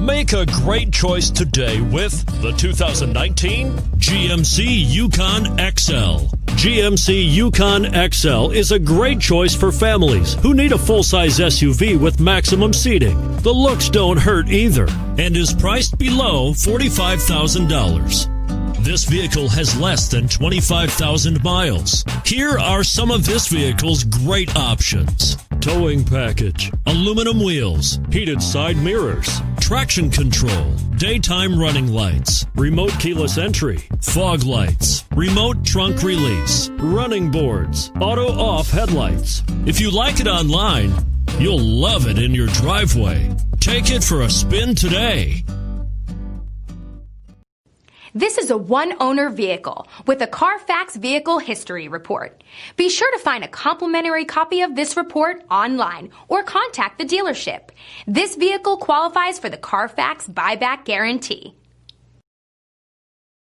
Make a great choice today with the 2019 GMC Yukon XL. GMC Yukon XL is a great choice for families who need a full-size SUV with maximum seating. The looks don't hurt either and is priced below $45,000. This vehicle has less than 25,000 miles. Here are some of this vehicle's great options: towing package, aluminum wheels, heated side mirrors, traction control, daytime running lights, remote keyless entry, fog lights, remote trunk release, running boards, auto off headlights. If you like it online, you'll love it in your driveway. Take it for a spin today. This is a one-owner vehicle with a Carfax Vehicle History Report. Be sure to find a complimentary copy of this report online or contact the dealership. This vehicle qualifies for the Carfax Buyback Guarantee.